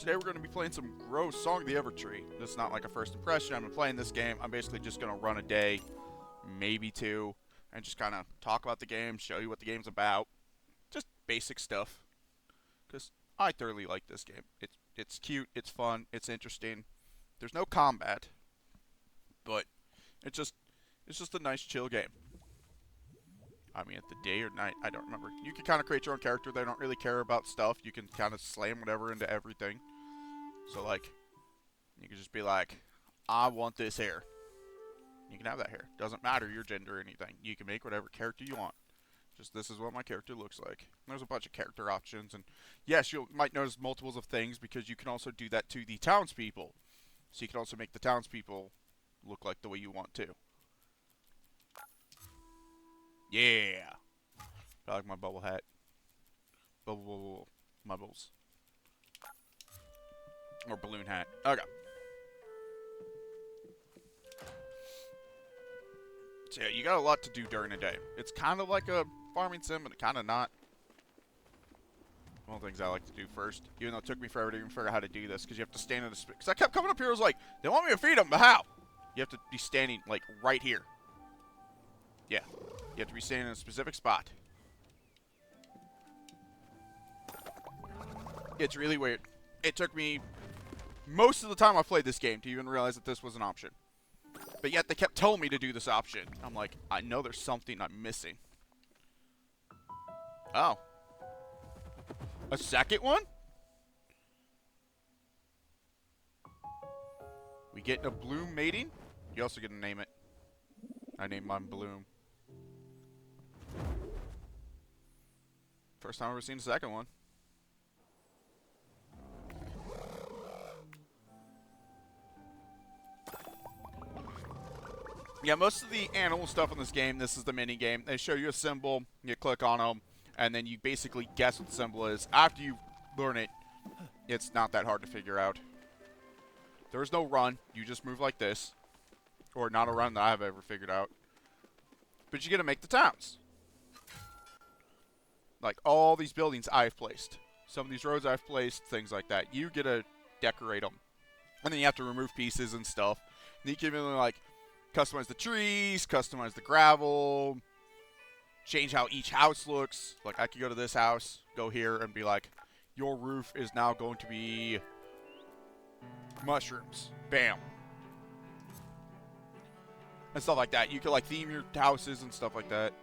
Today we're going to be playing some Gross Song of the Evertree. This is not like a first impression. I've been playing this game. I'm basically just going to run a day, maybe two, and just kind of talk about the game, show you what the game's about. Just basic stuff. Because I thoroughly like this game. It's cute, it's fun, it's interesting. There's no combat, but it's just a nice chill game. I mean, at the day or night, I don't remember. You can kind of create your own character. They don't really care about stuff. You can kind of slam whatever into everything. So, like, you can just be like, I want this hair. You can have that hair. Doesn't matter your gender or anything. You can make whatever character you want. Just, this is what my character looks like. There's a bunch of character options. And, yes, you might notice multiples of things because you can also do that to the townspeople. So you can also make the townspeople look like the way you want to. Yeah. I like my bubble hat. Bubble bubbles. Or balloon hat. Okay. So yeah, you got a lot to do during the day. It's kind of like a farming sim, but kind of not. One of the things I like to do first, even though it took me forever to even figure out how to do this, because you have to stand in the because I kept coming up here, I was like, they want me to feed them, but how? You have to be standing, like, right here. Yeah. You have to be standing in a specific spot. It's really weird. It took me most of the time I played this game to even realize that this was an option. But yet they kept telling me to do this option. I'm like, I know there's something I'm missing. Oh. A second one? We getting a Bloom mating? You also get to name it. I named mine Bloom. First time I've ever seen a second one. Yeah, most of the animal stuff in this game, this is the mini game. They show you a symbol, you click on them, and then you basically guess what the symbol is. After you learn it, it's not that hard to figure out. There's no run. You just move like this. Or not a run that I've ever figured out. But you get to make the towns. Like all these buildings I've placed. Some of these roads I've placed, things like that. You get to decorate them. And then you have to remove pieces and stuff. And you can even like customize the trees, customize the gravel, change how each house looks. Like I could go to this house, go here, and be like, your roof is now going to be mushrooms. Bam. And stuff like that. You could like theme your houses and stuff like that.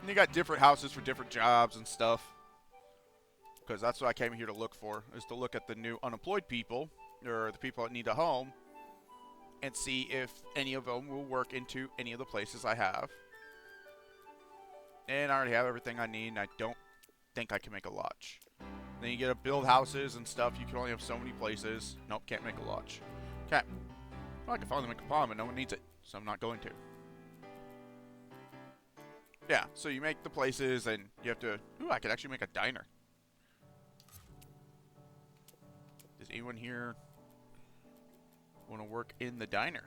And you got different houses for different jobs and stuff. Because that's what I came here to look for, is to look at the new unemployed people, or the people that need a home, and see if any of them will work into any of the places I have. And I already have everything I need, and I don't think I can make a lodge. Then you get to build houses and stuff. You can only have so many places. Nope, can't make a lodge. Okay. Well, I can finally make a farm, and no one needs it, so I'm not going to. Yeah, so you make the places, and you have to... Ooh, I could actually make a diner. Does anyone here want to work in the diner?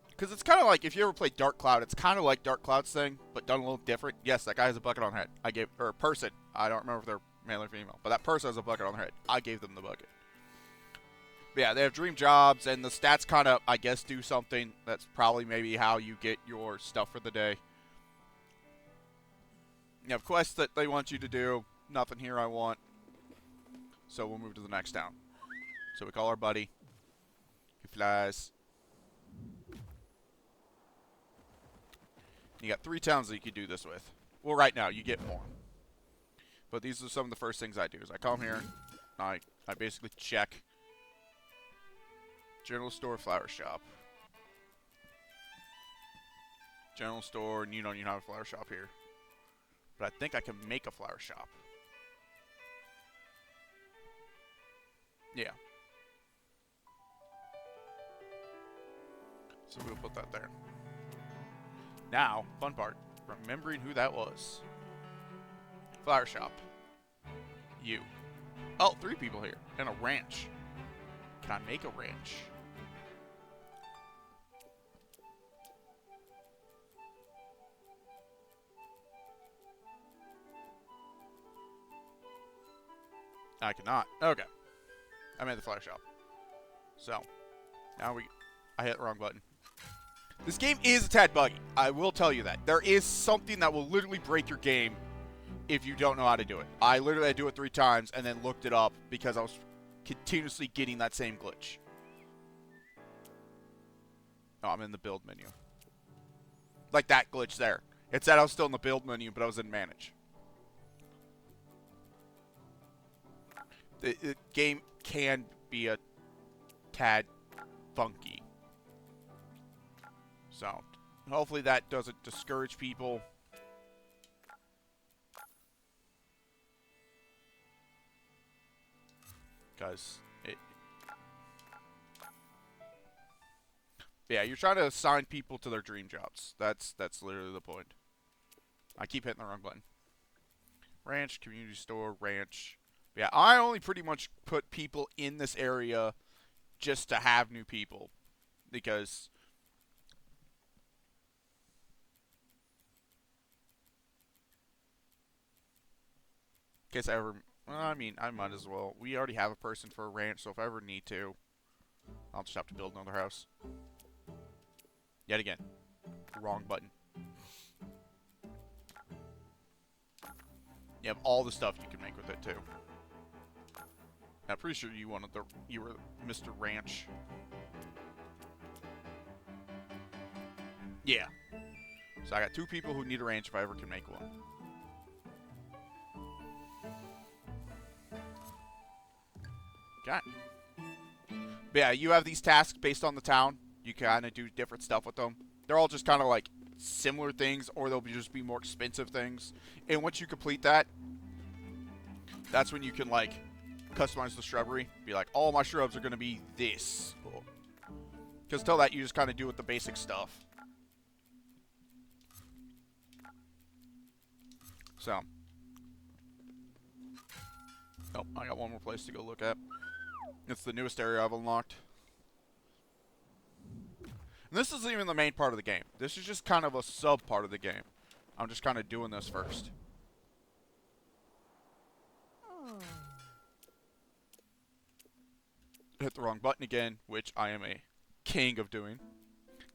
Because it's kind of like, if you ever played Dark Cloud, it's kind of like Dark Cloud's thing, but done a little different. Yes, that guy has a bucket on their head. I gave, or a person. I don't remember if they're male or female, but that person has a bucket on their head. I gave them the bucket. But yeah, they have dream jobs, and the stats kind of, I guess, do something. That's probably maybe how you get your stuff for the day. You have quests that they want you to do. Nothing here I want. So we'll move to the next town. So we call our buddy. He flies. You got 3 towns that you could do this with. Well, right now, you get more. But these are some of the first things I do. Is I come here. I basically check. General store, flower shop. General store, and you don't even have a flower shop here. But I think I can make a flower shop. Yeah. So we'll put that there. Now, fun part. Remembering who that was. Flower shop. You. Oh, 3 people here. And a ranch. Can I make a ranch? I cannot. Okay. I'm at the flower shop. So, now I hit the wrong button. This game is a tad buggy. I will tell you that. There is something that will literally break your game if you don't know how to do it. I literally had to do it 3 times and then looked it up because I was continuously getting that same glitch. Oh, I'm in the build menu. Like that glitch there. It said I was still in the build menu, but I was in manage. The game can be a tad funky. So, hopefully that doesn't discourage people. Because yeah, you're trying to assign people to their dream jobs. That's literally the point. I keep hitting the wrong button. Ranch, community store, ranch. Yeah, I only pretty much put people in this area just to have new people. Because in case I ever... Well, I mean, I might as well. We already have a person for a ranch, so if I ever need to, I'll just have to build another house. Yet again. Wrong button. You have all the stuff you can make with it, too. I'm pretty sure you were Mr. Ranch. Yeah. So I got 2 people who need a ranch if I ever can make one. Okay. But yeah, you have these tasks based on the town. You kind of do different stuff with them. They're all just kind of like similar things, or they'll just be more expensive things. And once you complete that, that's when you can like customize the shrubbery. Be like, all my shrubs are going to be this. Because till that, you just kind of do with the basic stuff. So. Oh, I got one more place to go look at. It's the newest area I've unlocked. And this isn't even the main part of the game. This is just kind of a sub part of the game. I'm just kind of doing this first. Hit the wrong button again, which I am a king of doing.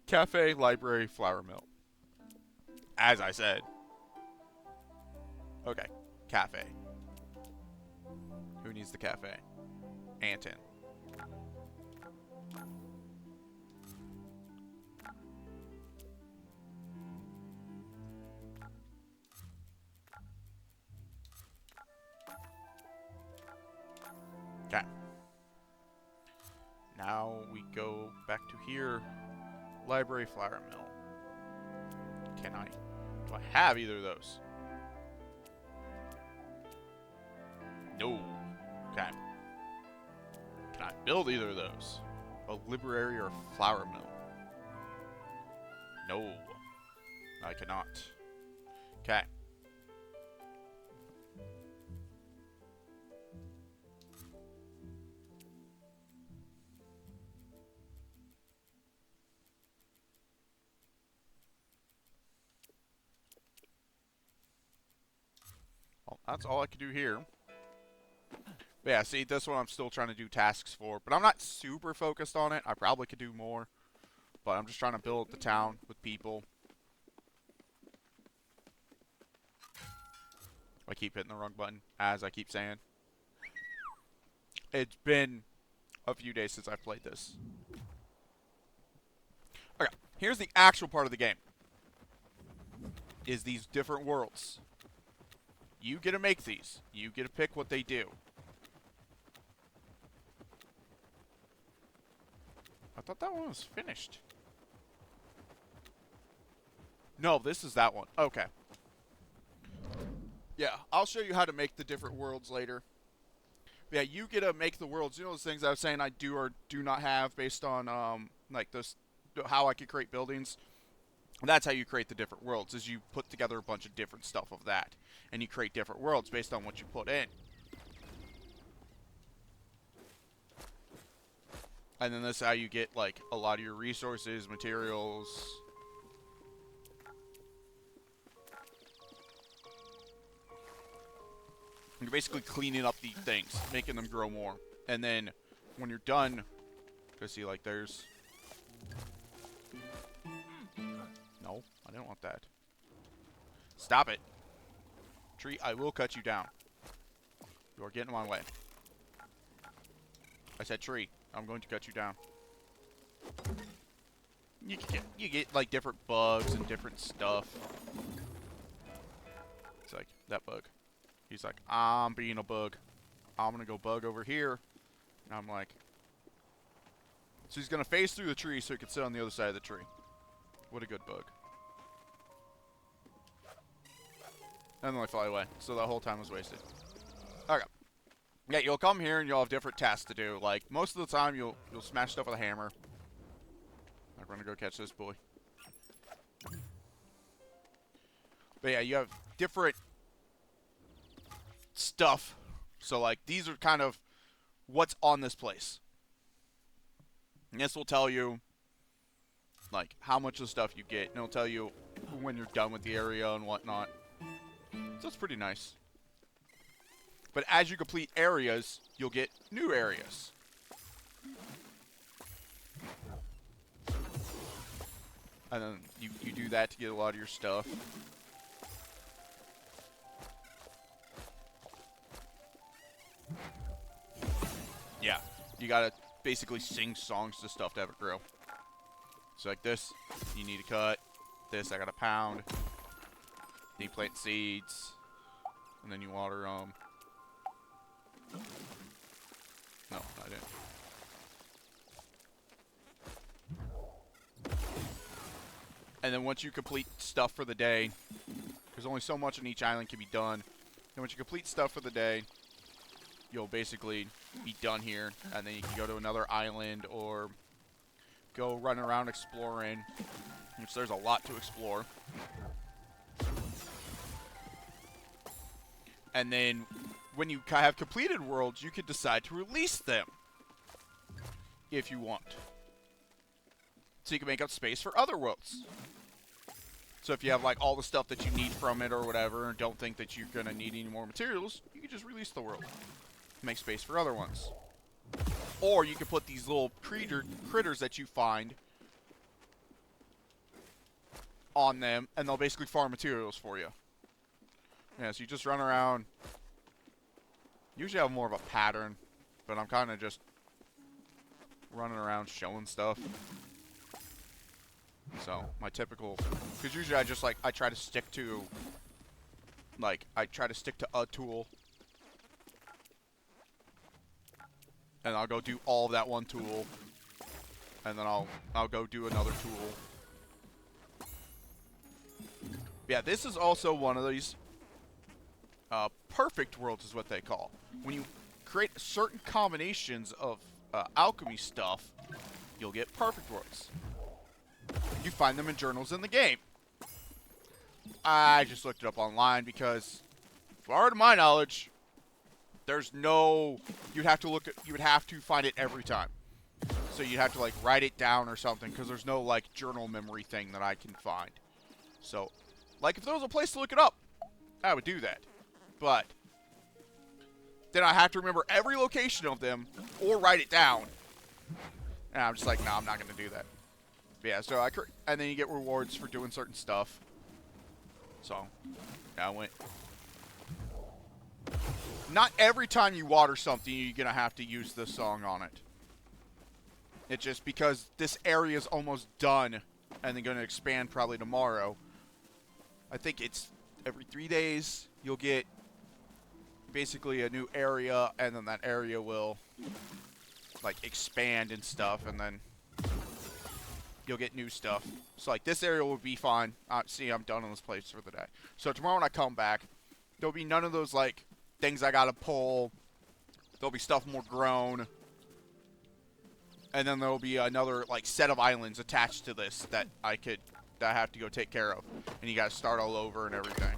Cafe, library, flour mill. As I said. Okay, cafe. Who needs the cafe? Anton. Okay. Now we go back to here. Library, flour mill. Can I? Do I have either of those? No. Okay. Can I build either of those? A library or a flour mill? No. I cannot. Okay. Well, that's all I can do here. But yeah, see, this one I'm still trying to do tasks for. But I'm not super focused on it. I probably could do more. But I'm just trying to build the town with people. I keep hitting the wrong button, as I keep saying. It's been a few days since I've played this. Okay, here's the actual part of the game. Is these different worlds. You get to make these. You get to pick what they do. I thought that one was finished. No, this is that one. Okay. Yeah, I'll show you how to make the different worlds later. Yeah, you get to make the worlds. You know those things I was saying I do or do not have based on like this, how I could create buildings. That's how you create the different worlds. Is you put together a bunch of different stuff of that, and you create different worlds based on what you put in. And then this is how you get like a lot of your resources, materials. You're basically cleaning up the things, making them grow more. And then when you're done, go see, like, there's... No, I didn't want that. Stop it. Tree, I will cut you down. You are getting in my way. I said tree. I'm going to cut you down. You get like different bugs and different stuff. It's like that bug. He's like, I'm being a bug. I'm gonna go bug over here. And I'm like, so he's gonna phase through the tree so he can sit on the other side of the tree. What a good bug. And then I fly away. So that whole time was wasted. Okay. Yeah, you'll come here and you'll have different tasks to do. Like, most of the time you'll smash stuff with a hammer. I'm gonna go catch this boy. But yeah, you have different stuff. So like, these are kind of what's on this place. And this will tell you like how much of the stuff you get. And it'll tell you when you're done with the area and whatnot. So it's pretty nice. But as you complete areas, you'll get new areas. And then you do that to get a lot of your stuff. Yeah, you gotta basically sing songs to stuff to have it grow. So like this, you need to cut. This, I gotta pound. Then you plant seeds. And then you water them. No, I didn't. And then once you complete stuff for the day, there's only so much on each island can be done. And once you complete stuff for the day, you'll basically be done here. And then you can go to another island or go run around exploring, which there's a lot to explore. And then when you have completed worlds, you can decide to release them if you want. So you can make up space for other worlds. So if you have like all the stuff that you need from it or whatever and don't think that you're going to need any more materials, you can just release the world. Make space for other ones. Or you can put these little critters that you find on them and they'll basically farm materials for you. Yeah, so you just run around. Usually I have more of a pattern, but I'm kind of just running around showing stuff. So, my typical... Because usually I try to stick to... Like, I try to stick to a tool. And I'll go do all of that one tool. And then I'll go do another tool. Yeah, this is also one of these... perfect worlds is what they call. When you create certain combinations of alchemy stuff, you'll get perfect worlds. You find them in journals in the game. I just looked it up online because, far to my knowledge, there's no... You would have to find it every time. So you'd have to like write it down or something because there's no like journal memory thing that I can find. So, like if there was a place to look it up, I would do that. But then I have to remember every location of them or write it down. And I'm just like, no, I'm not going to do that. But yeah, so and then you get rewards for doing certain stuff. So, yeah, I went. Not every time you water something, you're going to have to use this song on it. It's just because this area is almost done and they're going to expand probably tomorrow. I think it's every 3 days you'll get basically a new area, and then that area will like expand and stuff, and then you'll get new stuff. So like this area will be fine. See, I'm done on this place for the day. So tomorrow when I come back, there'll be none of those like things I gotta pull. There'll be stuff more grown, and then there'll be another like set of islands attached to this that I have to go take care of, and you gotta start all over and everything.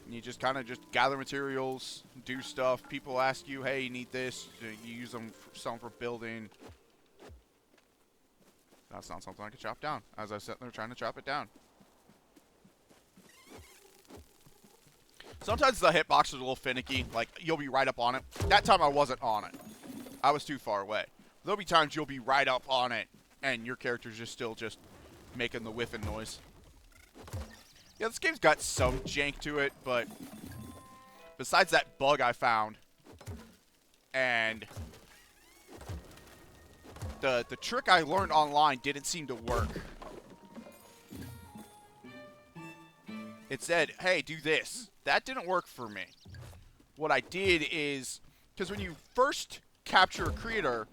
You just kind of just gather materials, do stuff. People ask you, hey, you need this. You use them some for building. That's not something I could chop down, as I sat there trying to chop it down. Sometimes the hitbox is a little finicky. Like, you'll be right up on it. That time I wasn't on it. I was too far away. There'll be times you'll be right up on it, and your character's just still just making the whiffing noise. Yeah, this game's got some jank to it, but besides that bug I found, and the trick I learned online didn't seem to work. It said, hey, do this. That didn't work for me. What I did is, because when you first capture a creator,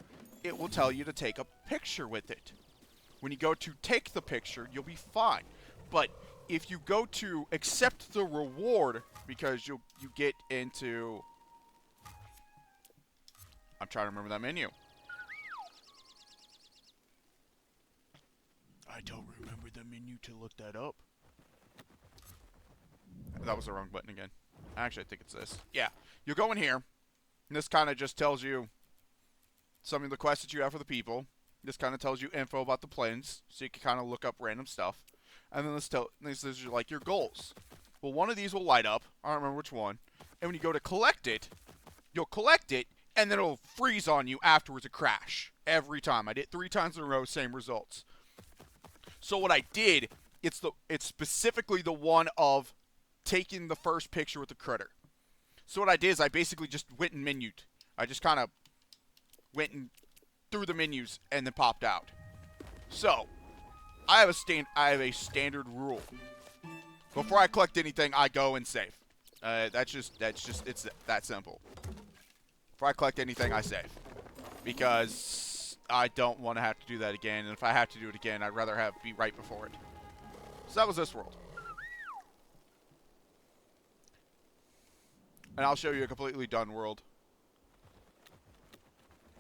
it will tell you to take a picture with it. When you go to take the picture, you'll be fine. But if you go to accept the reward, because you get into... I'm trying to remember that menu. I don't remember the menu to look that up. That was the wrong button again. Actually, I think it's this. Yeah. You'll go in here, and this kind of just tells you some of the quests that you have for the people. This kind of tells you info about the planes, so you can kind of look up random stuff. And then this is like your goals. Well, one of these will light up. I don't remember which one. And when you go to collect it, you'll collect it, and then it'll freeze on you afterwards, a crash. Every time. I did it 3 times in a row, same results. So what I did, it's specifically the one of taking the first picture with the critter. So what I did is I basically just went and menued. I just kind of went and through the menus and then popped out. So I have a standard rule. Before I collect anything, I go and save. It's that simple. Before I collect anything, I save, because I don't want to have to do that again. And if I have to do it again, I'd rather be right before it. So that was this world. And I'll show you a completely done world.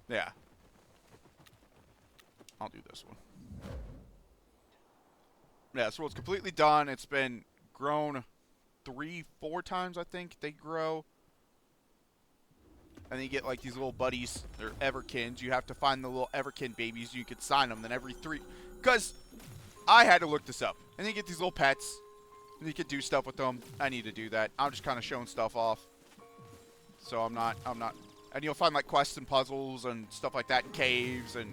Yeah. I'll do this one. Yeah, this world's completely done. It's been grown 3-4 times, I think. They grow. And then you get like these little buddies. They're Everkins. You have to find the little Everkin babies. You could sign them. Then every 3... Because I had to look this up. And then you get these little pets. And you can do stuff with them. I need to do that. I'm just kind of showing stuff off. So I'm not, and you'll find like quests and puzzles and stuff like that in caves, and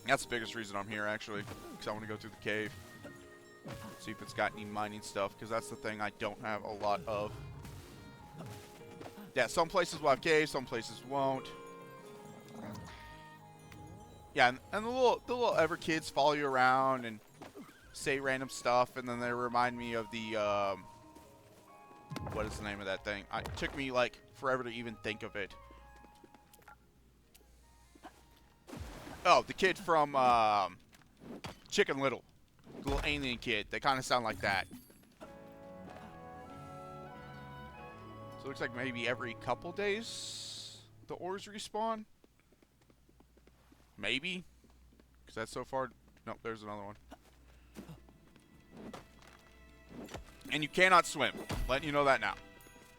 that's the biggest reason I'm here actually, because I want to go through the cave, see if it's got any mining stuff, because that's the thing I don't have a lot of. Yeah, some places will have caves, some places won't. Yeah, and the little Ever kids follow you around and say random stuff, and then they remind me of the what is the name of that thing? It took me like forever to even think of it. Oh, the kid from Chicken Little. The little alien kid. They kind of sound like that. So it looks like maybe every couple days the ores respawn. Maybe. Because that's so far... Nope, there's another one. And you cannot swim. Letting you know that now.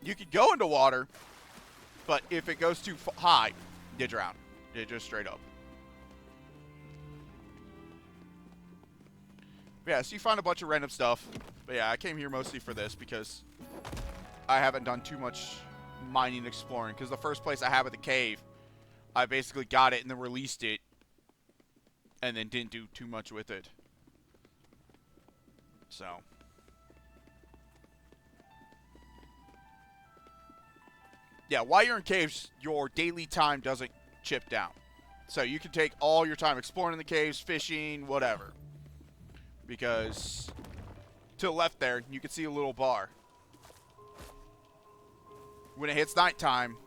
You can go into water, but if it goes too high, you drown. You just straight up. But yeah, so you find a bunch of random stuff. But yeah, I came here mostly for this because I haven't done too much mining exploring. Because the first place I have at the cave, I basically got it and then released it. And then didn't do too much with it. So... yeah, while you're in caves, your daily time doesn't chip down. So you can take all your time exploring in the caves, fishing, whatever. Because to the left there, you can see a little bar. When it hits nighttime,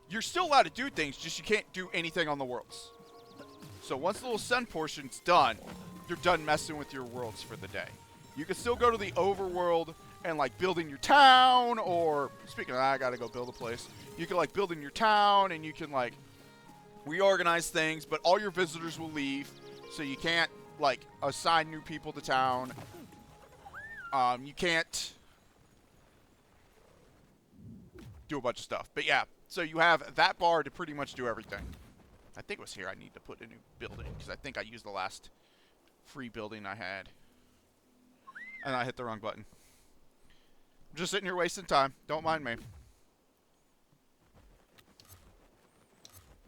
you're still allowed to do things, just you can't do anything on the worlds. So once the little sun portion's done, you're done messing with your worlds for the day. You can still go to the overworld and like build in your town, or speaking of that, I gotta go build a place. You can like build in your town and you can like reorganize things, but all your visitors will leave, so you can't like assign new people to town. You can't do a bunch of stuff. But yeah, so you have that bar to pretty much do everything. I think it was here I need to put a new building, because I think I used the last free building I had. And I hit the wrong button. I'm just sitting here wasting time. Don't mind me.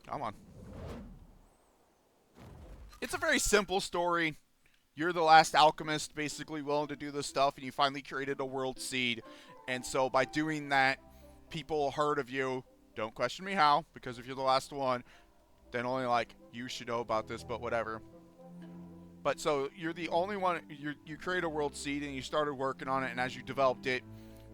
Come on. It's a very simple story. You're the last alchemist basically willing to do this stuff, and you finally created a world seed. And so by doing that, people heard of you. Don't question me how, because if you're the last one, then only like you should know about this, but whatever. But so you're the only one, you create a world seed and you started working on it, and as you developed it,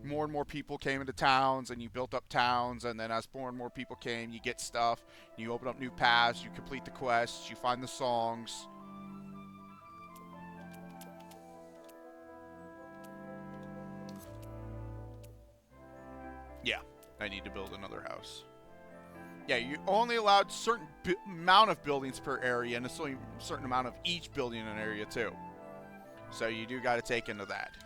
more and more people came into towns, and you built up towns, and then as more and more people came, you get stuff, you open up new paths, you complete the quests, you find the songs. Yeah, I need to build another house. Yeah, you're only allowed a certain amount of buildings per area, and it's only a certain amount of each building in an area, too. So you do got to take into that.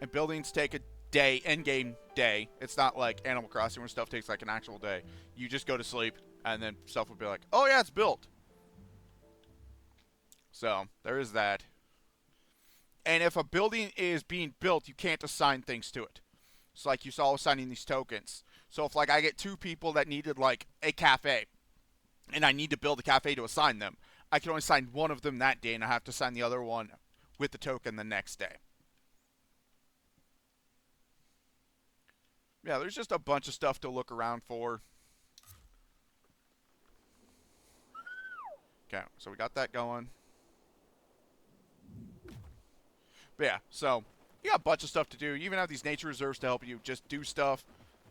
And buildings take a day, end-game day. It's not like Animal Crossing where stuff takes like an actual day. You just go to sleep, and then stuff will be like, oh yeah, it's built. So, there is that. And if a building is being built, you can't assign things to it. So like you saw assigning these tokens. So if like I get 2 people that needed like a cafe, and I need to build a cafe to assign them, I can only assign one of them that day, and I have to assign the other one with the token the next day. Yeah, there's just a bunch of stuff to look around for. Okay, so we got that going. But yeah, so you got a bunch of stuff to do. You even have these nature reserves to help you just do stuff.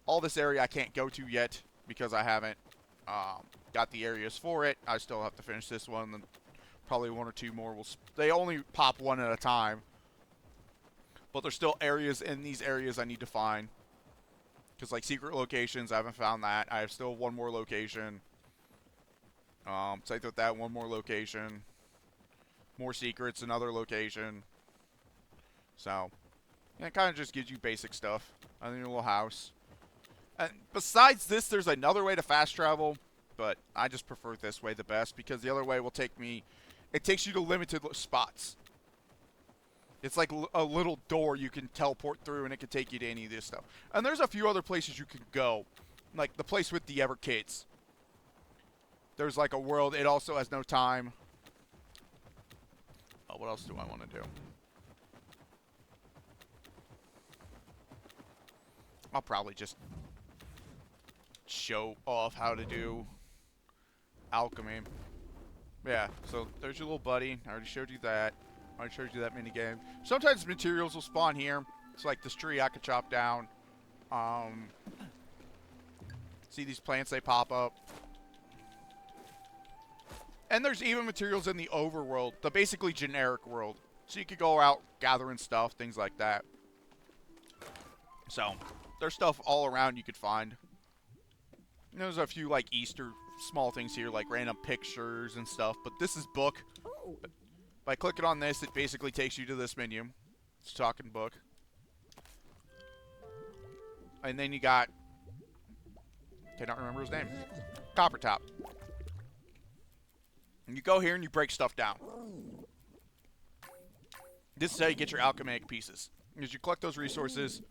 All this area I can't go to yet because I haven't got the areas for it. I still have to finish this one, and probably 1 or 2 more. They only pop one at a time. But there's still areas in these areas I need to find. Because like secret locations, I haven't found that. I have still 1 more location. Same with that, 1 more location. More secrets, another location. So, yeah, it kind of just gives you basic stuff. I think a little house. And besides this, there's another way to fast travel, but I just prefer this way the best because the other way will take me... It takes you to limited spots. It's like a little door you can teleport through, and it can take you to any of this stuff. And there's a few other places you can go, like the place with the Ever Kids. There's like a world. It also has no time. Oh, what else do I want to do? I'll probably just show off how to do alchemy. Yeah, so there's your little buddy. I already showed you that. I already showed you that mini game. Sometimes materials will spawn here. It's like this tree I could chop down. See these plants, they pop up. And there's even materials in the overworld, the basically generic world. So you could go out gathering stuff, things like that. So, there's stuff all around you could find. And there's a few like Easter small things here, like random pictures and stuff. But this is book. By clicking on this, it basically takes you to this menu. It's talking book. And then you got... cannot remember his name. Copper Top. And you go here and you break stuff down. This is how you get your alchemic pieces. As you collect those resources,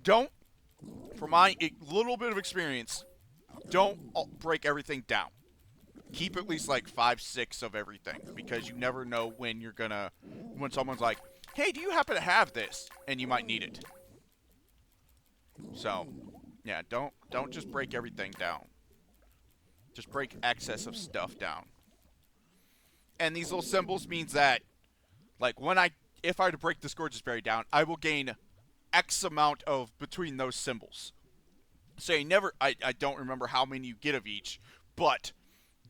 don't, from my little bit of experience, don't break everything down. Keep at least like 5, 6 of everything, because you never know when you're gonna, when someone's like, hey, do you happen to have this? And you might need it. So, yeah, don't just break everything down. Just break excess of stuff down. And these little symbols means that, like, if I were to break this gorgeous berry down, I will gain X amount of between those symbols. So you never, I don't remember how many you get of each, but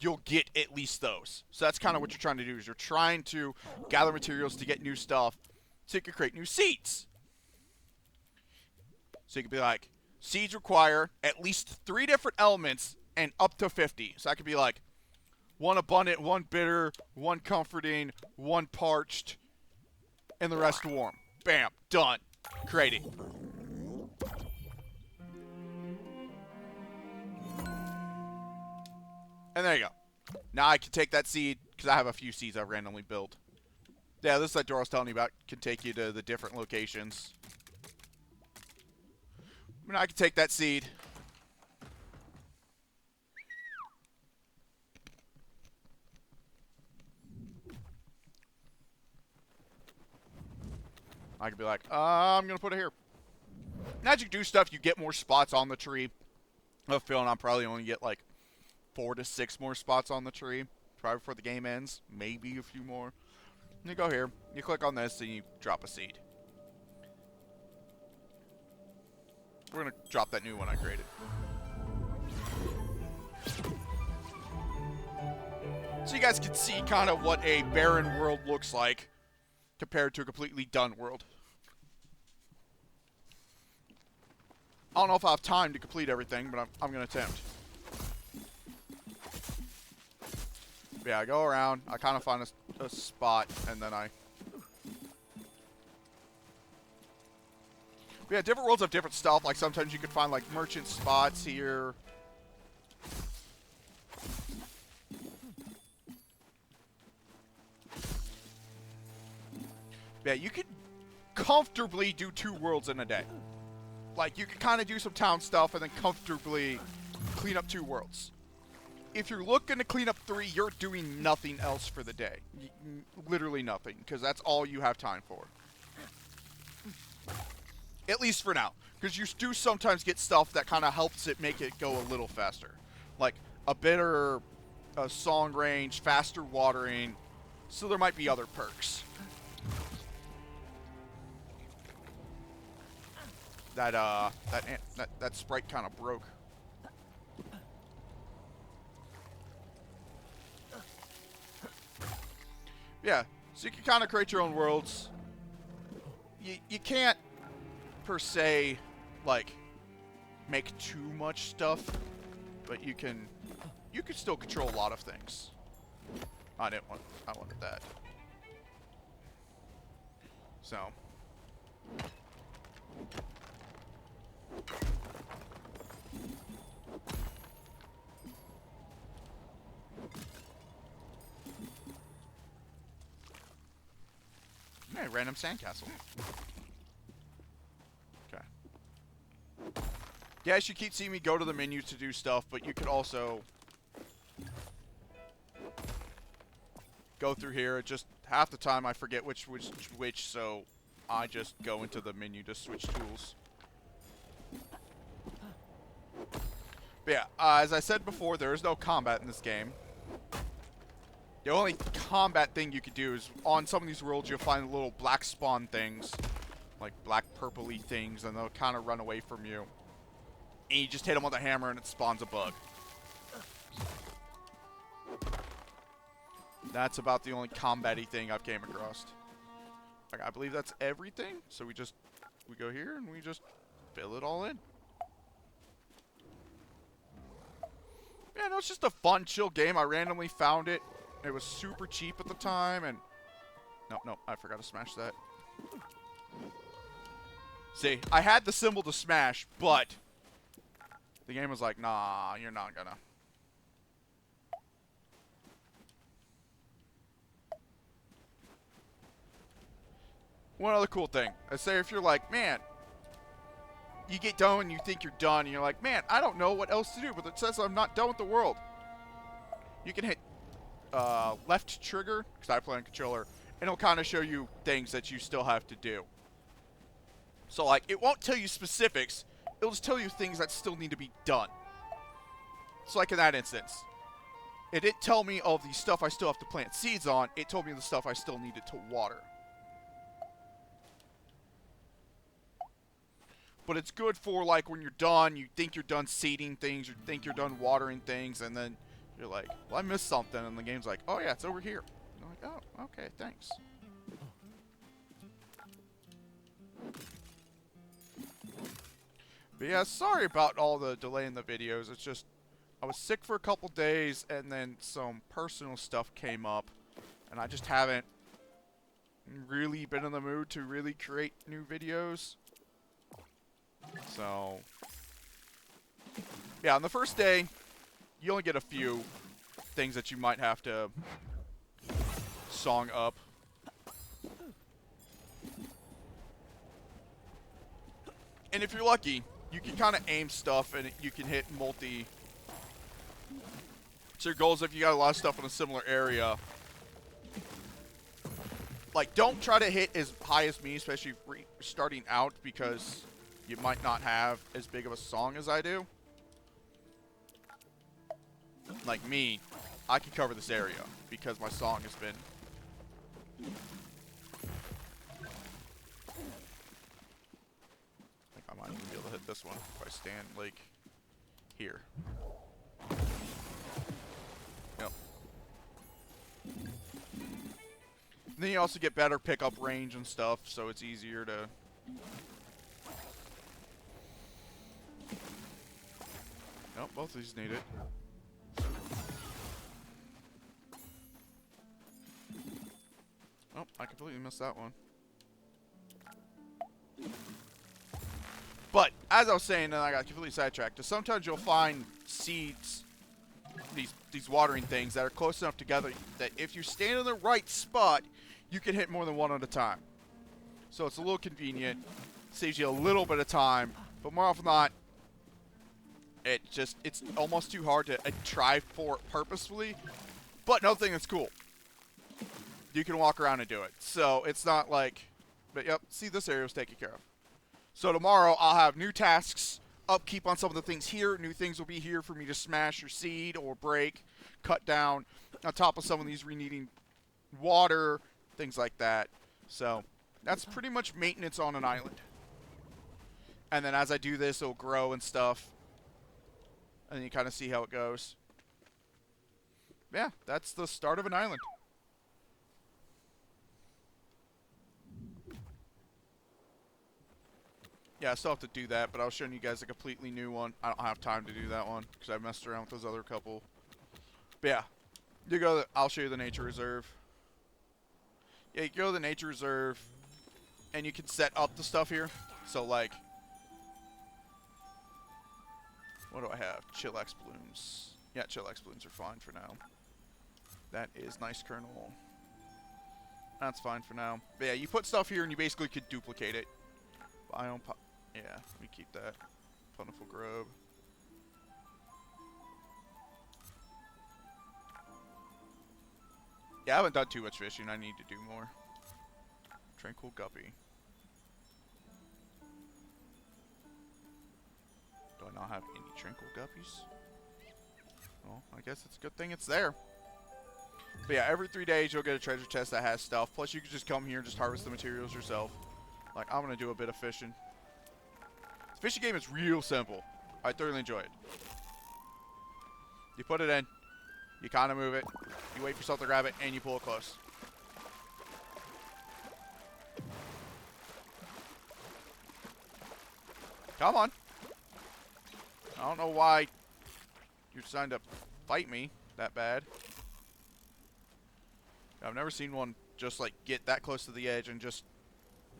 you'll get at least those. So that's kind of what you're trying to do, is you're trying to gather materials to get new stuff so you can create new seeds. So you could be like, seeds require at least 3 different elements and up to 50. So I could be like, 1 abundant, 1 bitter, 1 comforting, 1 parched, and the rest warm. Bam, done. Creating. And there you go. Now I can take that seed, because I have a few seeds I've randomly built. Yeah, this is that door I was telling you about. Can take you to the different locations. I mean, I can take that seed. I could be like, I'm going to put it here. And as you do stuff, you get more spots on the tree. I have a feeling I'll probably only get like 4 to 6 more spots on the tree. Probably before the game ends. Maybe a few more. You go here. You click on this and you drop a seed. We're going to drop that new one I created. So you guys can see kind of what a barren world looks like compared to a completely done world. I don't know if I have time to complete everything, but I'm going to attempt. Yeah, I go around. I kind of find a spot, and then I... But yeah, different worlds have different stuff. Like, sometimes you can find, like, merchant spots here. Yeah, you can comfortably do 2 worlds in a day. Like, you can kind of do some town stuff and then comfortably clean up 2 worlds. If you're looking to clean up 3, you're doing nothing else for the day. Literally nothing, because that's all you have time for. At least for now. Because you do sometimes get stuff that kind of helps it make it go a little faster. Like, a better song range, faster watering. So there might be other perks. That sprite kind of broke. Yeah, so you can kind of create your own worlds. You can't, per se, like, make too much stuff, but you can still control a lot of things. I wanted that. So. Hey, random sandcastle. Okay. Yes, you keep seeing me go to the menu to do stuff, but you could also go through here. Just half the time I forget which, so I just go into the menu to switch tools. But yeah, as I said before, there is no combat in this game. The only combat thing you could do is, on some of these worlds, you'll find little black spawn things. Like black purpley things, and they'll kind of run away from you. And you just hit them with a hammer and it spawns a bug. That's about the only combat-y thing I've came across. Like, I believe that's everything. So we go here and we just fill it all in. Yeah, no, it's just a fun, chill game. I randomly found it. It was super cheap at the time, and... No, I forgot to smash that. See, I had the symbol to smash, but... the game was like, nah, you're not gonna. One other cool thing. I say if you're like, man... you get done and you think you're done, and you're like, man, I don't know what else to do, but it says I'm not done with the world. You can hit... left trigger, because I play on controller, and it'll kind of show you things that you still have to do. So, like, it won't tell you specifics, it'll just tell you things that still need to be done. So, like in that instance, it didn't tell me of the stuff I still have to plant seeds on, it told me the stuff I still needed to water. But it's good for, like, when you're done, you think you're done seeding things, you think you're done watering things, and then you're like, well, I missed something, and the game's like, oh yeah, it's over here. And I'm like, oh, okay, thanks. But yeah, sorry about all the delay in the videos. It's just, I was sick for a couple days, and then some personal stuff came up, and I just haven't really been in the mood to really create new videos. So, yeah, on the first day, you only get a few things that you might have to song up. And if you're lucky, you can kind of aim stuff and you can hit multi. So your goal is if you got a lot of stuff in a similar area. Like, don't try to hit as high as me, especially starting out, because you might not have as big of a song as I do. Like me, I can cover this area because my song has been... I think I might even be able to hit this one if I stand, like, here. Yep. And then you also get better pickup range and stuff, so it's easier to... Nope, both of these need it. Oh, I completely missed that one. But, as I was saying, and I got completely sidetracked, sometimes you'll find seeds, these watering things that are close enough together that if you stand in the right spot, you can hit more than one at a time. So it's a little convenient, saves you a little bit of time, but more often than not, it's almost too hard to try for it purposefully. But another thing that's cool, you can walk around and do it. So it's not like, but yep, see, this area was taken care of. So tomorrow I'll have new tasks, upkeep on some of the things here. New things will be here for me to smash or seed or break, cut down on top of some of these needing water, things like that. So that's pretty much maintenance on an island. And then as I do this, it'll grow and stuff. And then you kind of see how it goes. Yeah, that's the start of an island. Yeah, I still have to do that, but I was showing you guys a completely new one. I don't have time to do that one because I messed around with those other couple. But yeah, you go. I'll show you the nature reserve. Yeah, you go to the nature reserve, and you can set up the stuff here. So like, what do I have? Chillax blooms. Yeah, chillax blooms are fine for now. That is nice kernel. That's fine for now. But yeah, you put stuff here, and you basically could duplicate it. Biome. Yeah, let me keep that. Plentiful grove. Yeah, I haven't done too much fishing. I need to do more. Tranquil guppy. Do I not have any tranquil guppies? Well, I guess it's a good thing it's there. But yeah, every 3 days you'll get a treasure chest that has stuff. Plus you can just come here and just harvest the materials yourself. Like, I'm going to do a bit of fishing. The fishing game is real simple. I thoroughly enjoy it. You put it in. You kind of move it. You wait for something to grab it, and you pull it close. Come on. I don't know why you're trying to fight me that bad. I've never seen one just, like, get that close to the edge and just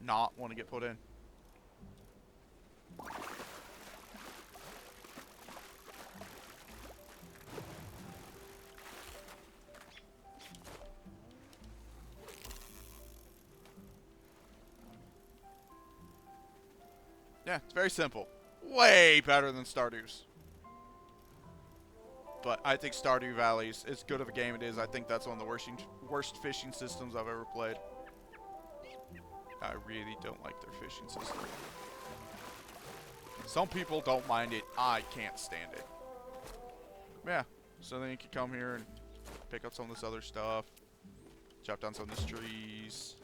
not want to get put in. Yeah, it's very simple. Way better than Stardew's. But I think Stardew Valley's, as good of a game it is, I think that's one of the worst fishing systems I've ever played. I really don't like their fishing system. Some people don't mind it. I can't stand it. Yeah, so then you can come here and pick up some of this other stuff. Chop down some of these trees.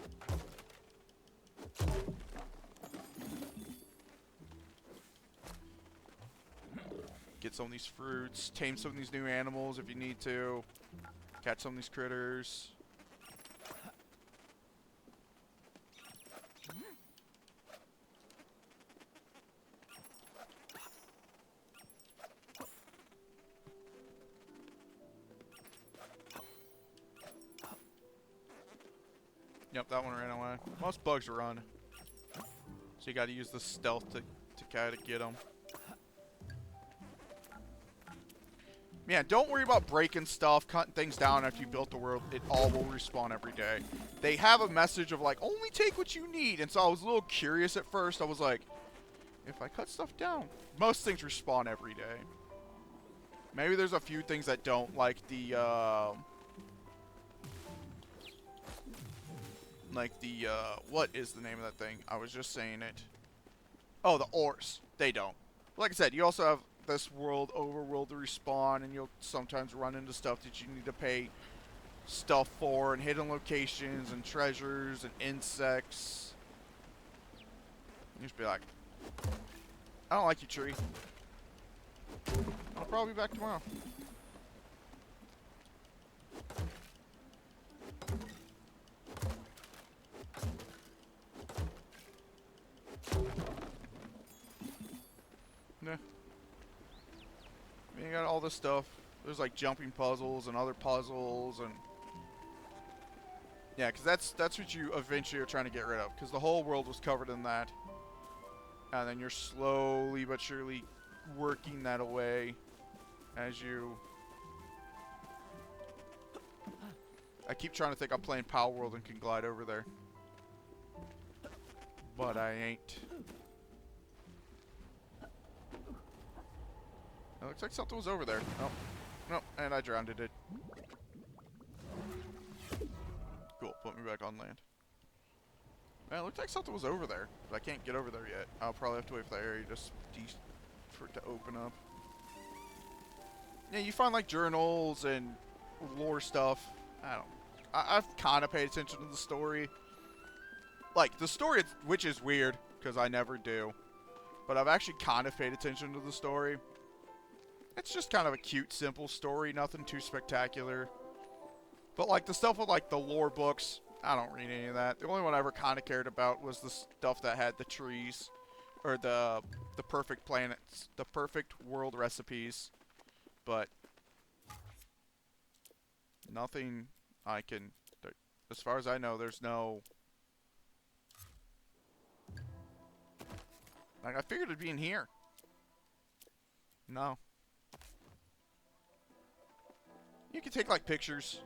Get some of these fruits. Tame some of these new animals if you need to. Catch some of these critters. Yep, that one ran away. Most bugs run. So you gotta use the stealth to kind of get them. Yeah, don't worry about breaking stuff, cutting things down after you built the world. It all will respawn every day. They have a message of, like, only take what you need. And so I was a little curious at first. I was like, if I cut stuff down, most things respawn every day. Maybe there's a few things that don't, like the, what is the name of that thing? I was just saying it. Oh, the ores. They don't. Like I said, you also have this overworld to respawn, and you'll sometimes run into stuff that you need to pay stuff for, and hidden locations, and treasures, and insects. You just be like, I don't like you, tree. I'll probably be back tomorrow. Yeah. You got all this stuff. There's like jumping puzzles and other puzzles, and yeah, because that's what you eventually are trying to get rid of, because the whole world was covered in that, and then you're slowly but surely working that away as you. I keep trying to think I'm playing Power World and can glide over there, but I ain't. It looks like something was over there. Nope. Nope, and I drowned it. Cool, put me back on land. Man, it looked like something was over there, but I can't get over there yet. I'll probably have to wait for that area for it to open up. Yeah, you find like journals and lore stuff. I've kind of paid attention to the story. Like, the story, which is weird, because I never do. But I've actually kind of paid attention to the story. It's just kind of a cute, simple story. Nothing too spectacular. But, like, the stuff with, like, the lore books, I don't read any of that. The only one I ever kind of cared about was the stuff that had the trees. Or the perfect planets. The perfect world recipes. But nothing I can... As far as I know, there's no... Like, I figured it'd be in here. No. You can take, like, pictures.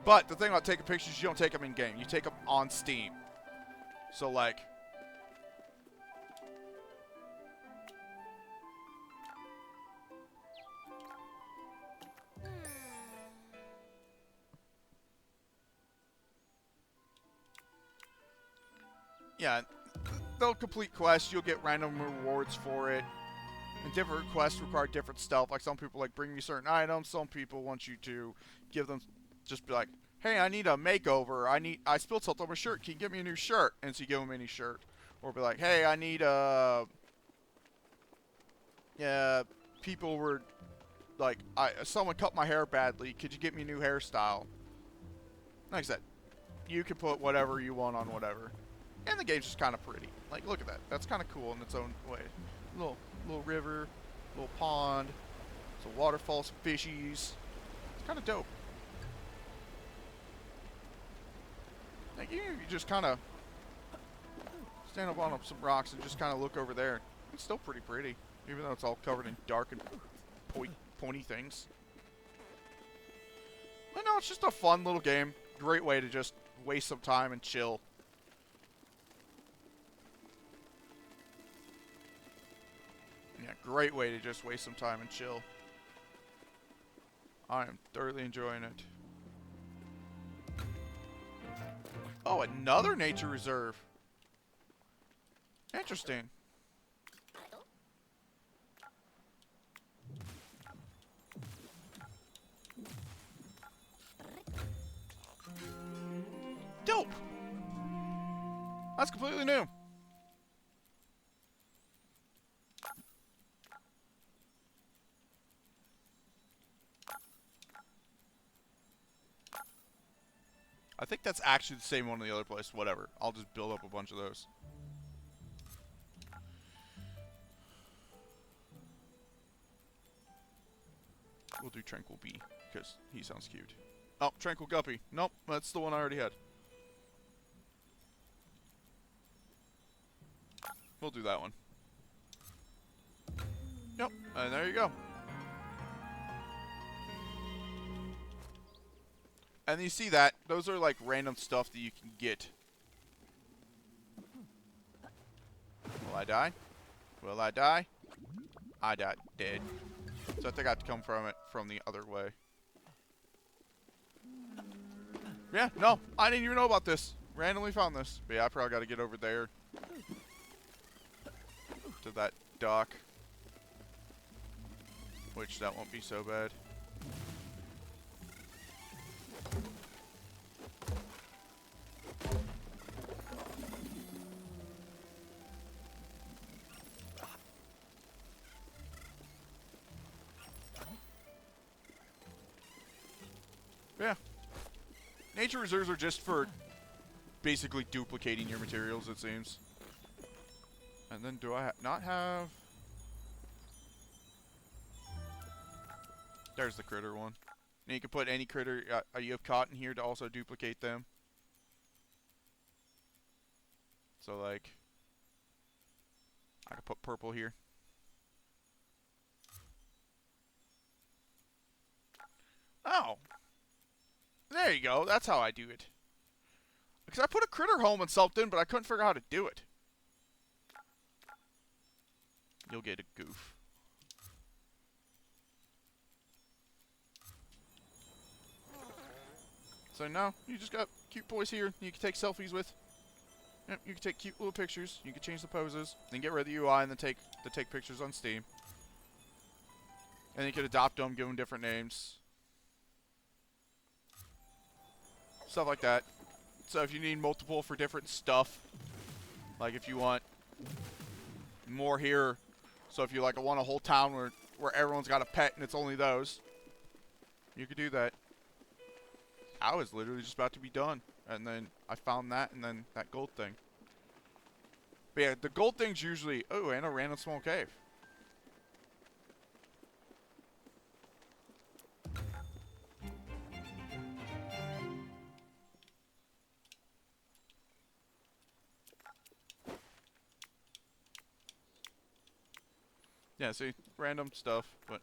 But the thing about taking pictures, you don't take them in-game. You take them on Steam. So, like... Yeah, they'll complete quests. You'll get random rewards for it. And different quests require different stuff. Like, some people, like, bring you certain items. Some people want you to give them... Just be like, hey, I need a makeover. I spilled something on my shirt. Can you get me a new shirt? And so you give them any shirt. Or be like, hey, I need a... Yeah, people were... Like, someone cut my hair badly. Could you get me a new hairstyle? Like I said, you can put whatever you want on whatever. And the game's just kind of pretty. Like, look at that. That's kind of cool in its own way. Little river, little pond, some waterfall, some fishies. It's kind of dope. Like, you just kind of stand up on some rocks and just kind of look over there. It's still pretty pretty, even though it's all covered in dark and pointy things. But no, it's just a fun little game. Great way to just waste some time and chill. Yeah, great way to just waste some time and chill. I am thoroughly enjoying it. Oh, another nature reserve. Interesting. Dope. That's completely new. I think that's actually the same one in the other place. Whatever. I'll just build up a bunch of those. We'll do Tranquil Bee, because he sounds cute. Oh, Tranquil Guppy. Nope, that's the one I already had. We'll do that one. Yep, and there you go. And you see that, those are like random stuff that you can get. I die? Will I die? I died. Dead. So I think I have to come from it from the other way. Yeah, no. I didn't even know about this. Randomly found this. But yeah, I probably got to get over there. To that dock. Which, that won't be so bad. Yeah. Nature reserves are just for basically duplicating your materials, it seems. And then do I not have... There's the critter one. And you can put any critter you have caught in here to also duplicate them. So, like, I can put purple here. Oh. There you go. That's how I do it. Because I put a critter home and something, but I couldn't figure out how to do it. You'll get a goof. So now, you just got cute boys here you can take selfies with. Yep, you can take cute little pictures. You can change the poses. Then get rid of the UI and then take pictures on Steam. And you can adopt them, give them different names. Stuff like that. So if you need multiple for different stuff, like if you want more here, so if you like want a whole town where everyone's got a pet and it's only those, you could do that. I was literally just about to be done, and then I found that, and then that gold thing. But yeah, the gold thing's usually, oh, and a random small cave. Yeah, see, random stuff, but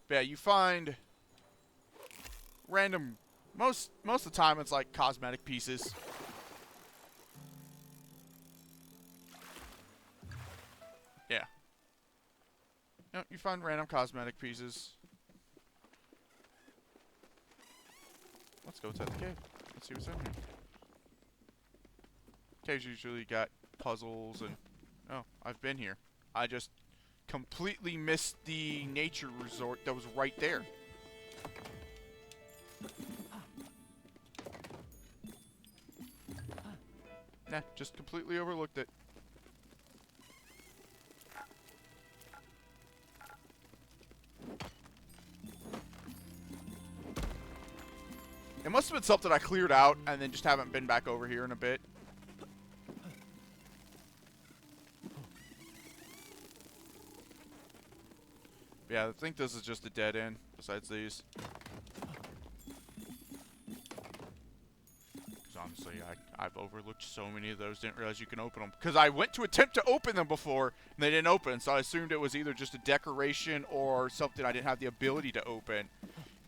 yeah, you find random. Most of the time, it's like cosmetic pieces. Yeah. You know, you find random cosmetic pieces. Let's go inside the cave. Let's see what's in here. Caves usually got puzzles and... Oh, I've been here. I just completely missed the nature resort that was right there. Nah, just completely overlooked it. It must have been something I cleared out and then just haven't been back over here in a bit. Yeah, I think this is just a dead end besides these. Because honestly, I've overlooked so many of those, didn't realize you can open them. Because I went to attempt to open them before, and they didn't open, so I assumed it was either just a decoration or something I didn't have the ability to open.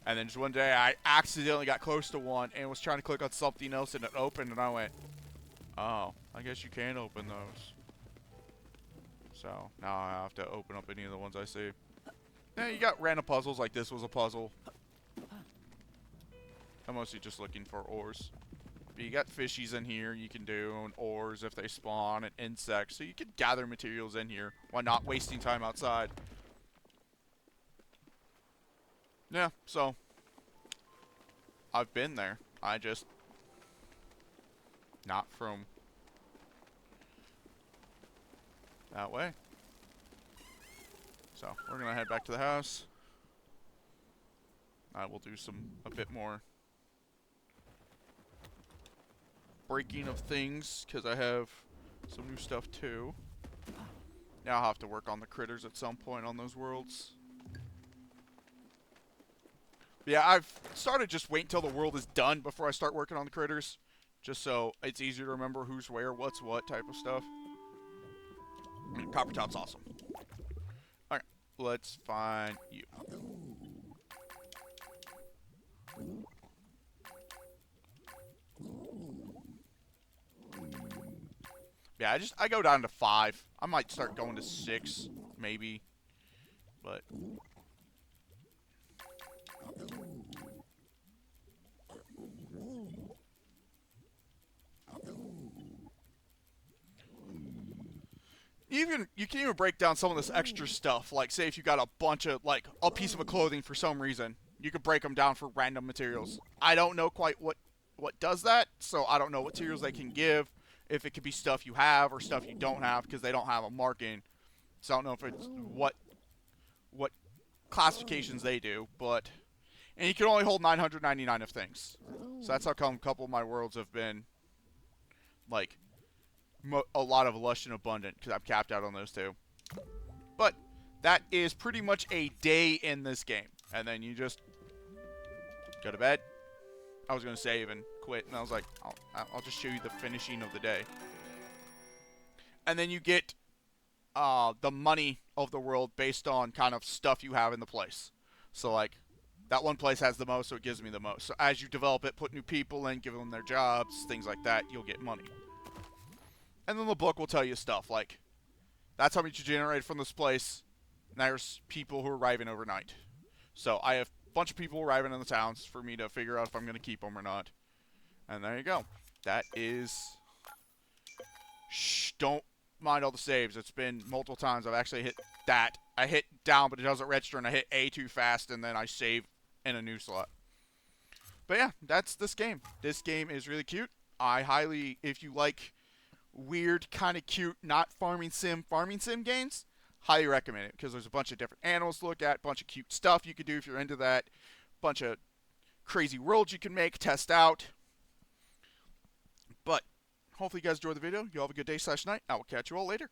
And then just one day, I accidentally got close to one and was trying to click on something else, and it opened, and I went, oh, I guess you can open those. So, now I have to open up any of the ones I see. Yeah, you got random puzzles, like this was a puzzle. I'm mostly just looking for ores. But you got fishies in here you can do, and ores if they spawn, and insects. So you can gather materials in here while not wasting time outside. Yeah, so I've been there. I just not from that way. So we're gonna head back to the house. I will do a bit more breaking of things because I have some new stuff too. Now I'll have to work on the critters at some point on those worlds. But yeah, I've started just waiting until the world is done before I start working on the critters. Just so it's easier to remember who's where, what's what type of stuff. I mean, Copper Top's awesome. Alright, let's find you. Yeah, I go down to 5. I might start going to 6, maybe. But you can even break down some of this extra stuff. Like, say if you got a bunch of, like, a piece of a clothing for some reason, you could break them down for random materials. I don't know quite what does that, so I don't know what materials they can give. If it could be stuff you have or stuff you don't have, because they don't have a marking. So I don't know if it's what classifications they do, but and you can only hold 999 of things. So that's how come a couple of my worlds have been like a lot of lush and abundant because I'm capped out on those two. But that is pretty much a day in this game, and then you just go to bed. I was gonna save and quit, and I was like, I'll just show you the finishing of the day, and then you get the money of the world based on kind of stuff you have in the place. So like that one place has the most, so it gives me the most. So as you develop it, put new people in, give them their jobs, things like that, you'll get money. And then the book will tell you stuff like, that's how much you generated from this place. And there's people who are arriving overnight. So I have a bunch of people arriving in the towns for me to figure out if I'm going to keep them or not. And there you go. That is... Shh, don't mind all the saves. It's been multiple times I've actually hit that. I hit down, but it doesn't register, and I hit A too fast, and then I save in a new slot. But yeah, that's this game. This game is really cute. I highly, if you like weird, kind of cute, not farming sim games, highly recommend it because there's a bunch of different animals to look at, bunch of cute stuff you could do if you're into that, bunch of crazy worlds you can make, test out. But hopefully you guys enjoyed the video. You all have a good day / night. I will catch you all later.